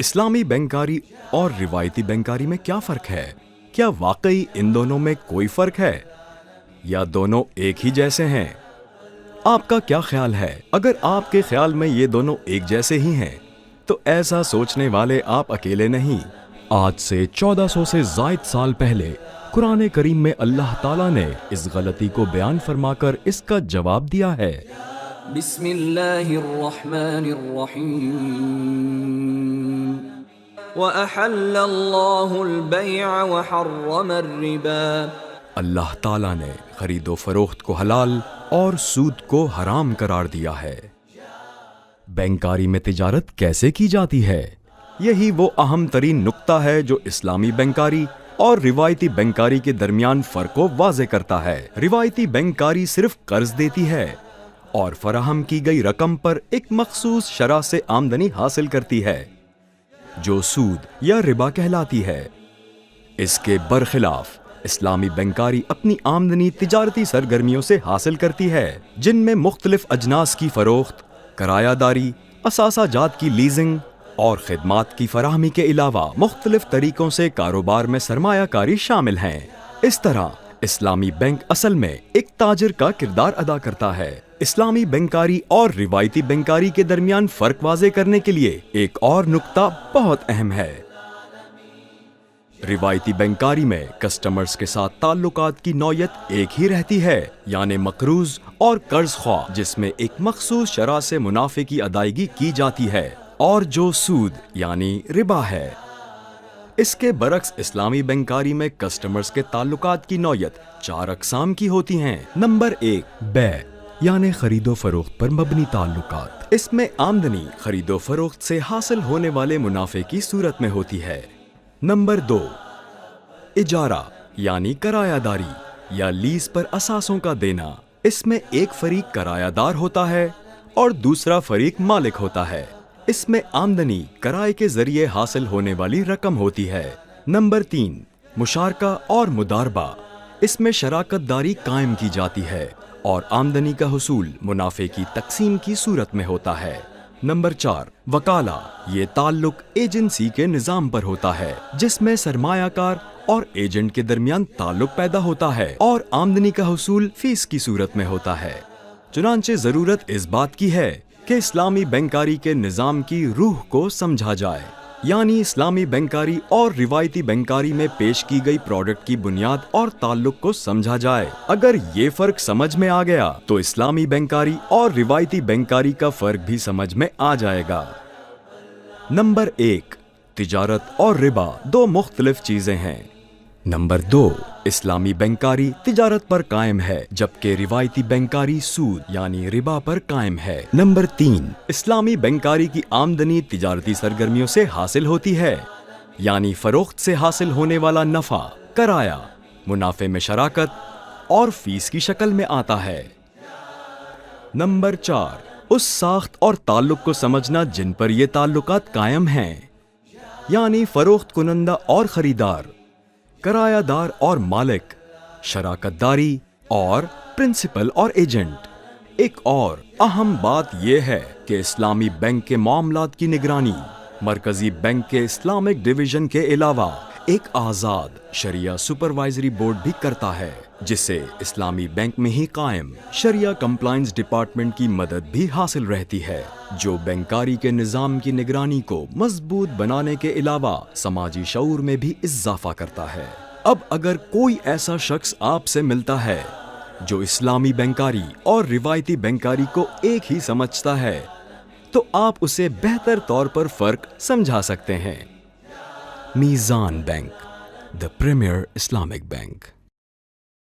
اسلامی بینکاری اور روایتی بینکاری میں کیا فرق ہے؟ کیا واقعی ان دونوں میں کوئی فرق ہے یا دونوں ایک ہی جیسے ہیں؟ آپ کا کیا خیال ہے؟ اگر آپ کے خیال میں یہ دونوں ایک جیسے ہی ہیں تو ایسا سوچنے والے آپ اکیلے نہیں۔ آج سے 1400 سے زائد سال پہلے قرآن کریم میں اللہ تعالیٰ نے اس غلطی کو بیان فرما کر اس کا جواب دیا ہے۔ بسم اللہ الرحمن الرحیم وَأَحَلَّ اللَّهُ الْبَيْعَ وَحَرَّمَ الرِّبَا۔ اللہ تعالیٰ نے خرید و فروخت کو حلال اور سود کو حرام قرار دیا ہے۔ بینکاری میں تجارت کیسے کی جاتی ہے؟ یہی وہ اہم ترین نقطہ ہے جو اسلامی بینکاری اور روایتی بینکاری کے درمیان فرق کو واضح کرتا ہے۔ روایتی بینکاری صرف قرض دیتی ہے اور فراہم کی گئی رقم پر ایک مخصوص شرح سے آمدنی حاصل کرتی ہے جو سود یا ربا کہلاتی ہے۔ اس کے برخلاف اسلامی بینکاری اپنی آمدنی تجارتی سرگرمیوں سے حاصل کرتی ہے جن میں مختلف اجناس کی فروخت، کرایہ داری، اثاثہ جات کی لیزنگ اور خدمات کی فراہمی کے علاوہ مختلف طریقوں سے کاروبار میں سرمایہ کاری شامل ہیں۔ اس طرح اسلامی بینک اصل میں ایک تاجر کا کردار ادا کرتا ہے۔ اسلامی بینکاری اور روایتی بینکاری کے درمیان فرق واضح کرنے کے لیے ایک اور نقطہ بہت اہم ہے۔ روایتی بینکاری میں کسٹمرز کے ساتھ تعلقات کی نوعیت ایک ہی رہتی ہے، یعنی مقروض اور قرض خواہ، جس میں ایک مخصوص شرح سے منافع کی ادائیگی کی جاتی ہے، اور جو سود یعنی ربا ہے۔ اس کے برعکس اسلامی بینکاری میں کسٹمرز کے تعلقات کی نوعیت 4 اقسام کی ہوتی ہیں۔ نمبر 1، بیع یعنی خرید و فروخت پر مبنی تعلقات۔ اس میں آمدنی خرید و فروخت سے حاصل ہونے والے منافع کی صورت میں ہوتی ہے۔ نمبر 2، اجارہ یعنی کرایہ داری یا لیز پر اثاثوں کا دینا۔ اس میں ایک فریق کرایہ دار ہوتا ہے اور دوسرا فریق مالک ہوتا ہے۔ اس میں آمدنی کرائے کے ذریعے حاصل ہونے والی رقم ہوتی ہے۔ نمبر 3، مشارکہ اور مضاربہ۔ اس میں شراکت داری قائم کی جاتی ہے اور آمدنی کا حصول منافع کی تقسیم کی صورت میں ہوتا ہے۔ نمبر 4، وکالہ۔ یہ تعلق ایجنسی کے نظام پر ہوتا ہے جس میں سرمایہ کار اور ایجنٹ کے درمیان تعلق پیدا ہوتا ہے اور آمدنی کا حصول فیس کی صورت میں ہوتا ہے۔ چنانچہ ضرورت اس بات کی ہے کہ اسلامی بینکاری کے نظام کی روح کو سمجھا جائے، یعنی اسلامی بینکاری اور روایتی بینکاری میں پیش کی گئی پروڈکٹ کی بنیاد اور تعلق کو سمجھا جائے۔ اگر یہ فرق سمجھ میں آ گیا تو اسلامی بینکاری اور روایتی بینکاری کا فرق بھی سمجھ میں آ جائے گا۔ نمبر 1، تجارت اور ربا 2 مختلف چیزیں ہیں۔ نمبر 2، اسلامی بینکاری تجارت پر قائم ہے جبکہ روایتی بینکاری سود یعنی ربا پر قائم ہے۔ نمبر 3، اسلامی بینکاری کی آمدنی تجارتی سرگرمیوں سے حاصل ہوتی ہے، یعنی فروخت سے حاصل ہونے والا نفع، کرایہ، منافع میں شراکت اور فیس کی شکل میں آتا ہے۔ نمبر 4، اس ساخت اور تعلق کو سمجھنا جن پر یہ تعلقات قائم ہیں، یعنی فروخت کنندہ اور خریدار، کرایہ دار اور مالک، شراکت داری اور پرنسپل اور ایجنٹ۔ ایک اور اہم بات یہ ہے کہ اسلامی بینک کے معاملات کی نگرانی مرکزی بینک کے اسلامک ڈویژن کے علاوہ ایک آزاد شریعہ سپروائزری بورڈ بھی کرتا ہے جسے اسلامی بینک میں ہی قائم شریعہ کمپلائنس ڈپارٹمنٹ کی مدد بھی حاصل رہتی ہے، جو بینکاری کے نظام کی نگرانی کو مضبوط بنانے کے علاوہ سماجی شعور میں بھی اضافہ کرتا ہے۔ اب اگر کوئی ایسا شخص آپ سے ملتا ہے جو اسلامی بینکاری اور روایتی بینکاری کو ایک ہی سمجھتا ہے تو آپ اسے بہتر طور پر فرق سمجھا سکتے ہیں۔ میزان bank, the premier Islamic bank۔